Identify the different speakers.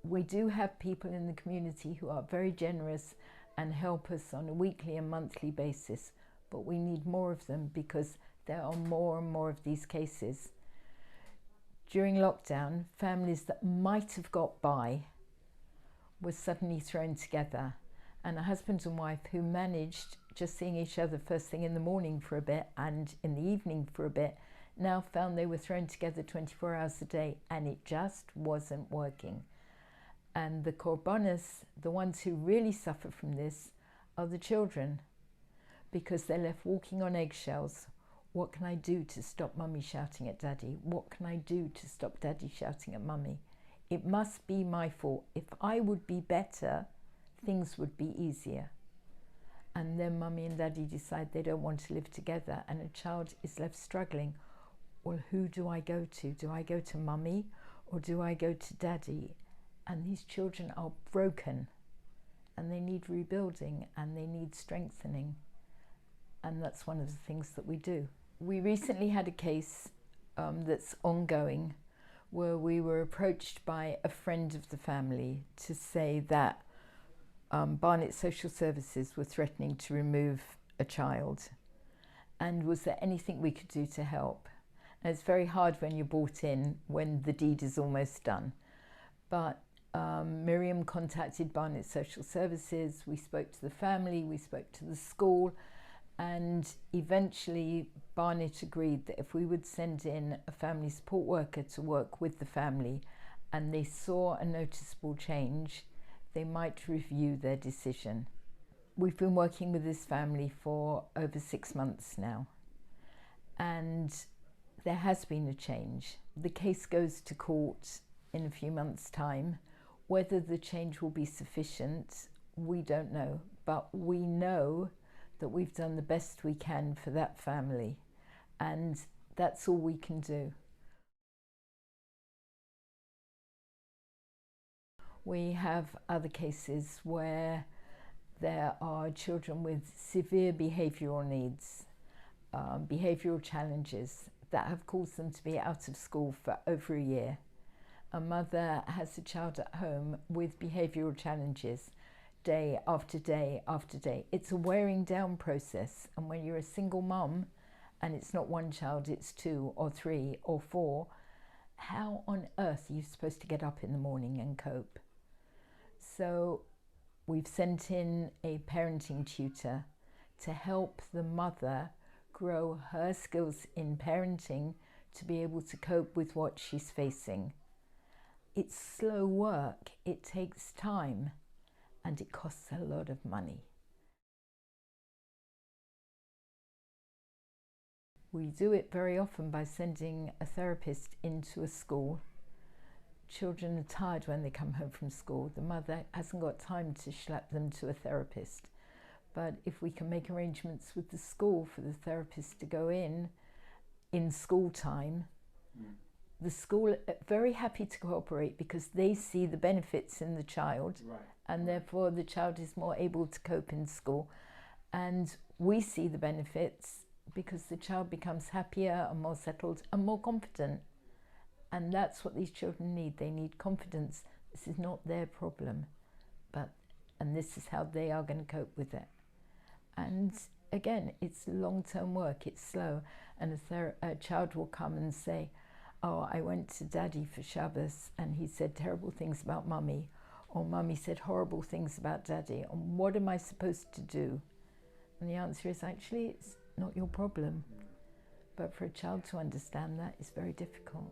Speaker 1: We do have people in the community who are very generous and help us on a weekly and monthly basis, but we need more of them because there are more and more of these cases. During lockdown, families that might have got by were suddenly thrown together, and a husband and wife who managed just seeing each other first thing in the morning for a bit and in the evening for a bit now found they were thrown together 24 hours a day, and it just wasn't working. And the korbanos, the ones who really suffer from this, are the children, because they're left walking on eggshells. What can I do to stop mummy shouting at daddy? What can I do to stop daddy shouting at mummy? It must be my fault. If I would be better, things would be easier. And then mummy and daddy decide they don't want to live together, and a child is left struggling. Well, who do I go to? Do I go to mummy or do I go to daddy? And these children are broken and they need rebuilding and they need strengthening. And that's one of the things that we do. We recently had a case that's ongoing where we were approached by a friend of the family to say that Barnet Social Services were threatening to remove a child. And was there anything we could do to help? And it's very hard when you're brought in when the deed is almost done. But Miriam contacted Barnet Social Services, we spoke to the family, we spoke to the school, and eventually Barnet agreed that if we would send in a family support worker to work with the family and they saw a noticeable change, they might review their decision. We've been working with this family for over 6 months now, and there has been a change. The case goes to court in a few months' time. Whether the change will be sufficient, we don't know, but we know that we've done the best we can for that family, and that's all we can do. We have other cases where there are children with severe behavioural needs, behavioural challenges that have caused them to be out of school for over a year. A mother has a child at home with behavioural challenges day after day after day. It's a wearing down process, and when you're a single mum and it's not one child, it's 2 or 3 or 4, how on earth are you supposed to get up in the morning and cope? So we've sent in a parenting tutor to help the mother grow her skills in parenting to be able to cope with what she's facing. It's slow work, it takes time, and it costs a lot of money. We do it very often by sending a therapist into a school. Children are tired when they come home from school. The mother hasn't got time to schlep them to a therapist. But if we can make arrangements with the school for the therapist to go in school time, the school are very happy to cooperate because they see the benefits in the child, and therefore the child is more able to cope in school. And we see the benefits because the child becomes happier and more settled and more confident. And that's what these children need. They need confidence. This is not their problem, and this is how they are going to cope with it. And again, it's long-term work, it's slow. And a child will come and say, oh, I went to daddy for Shabbos and he said terrible things about mummy, or mummy said horrible things about daddy, and what am I supposed to do? And the answer is actually it's not your problem. But for a child to understand that is very difficult.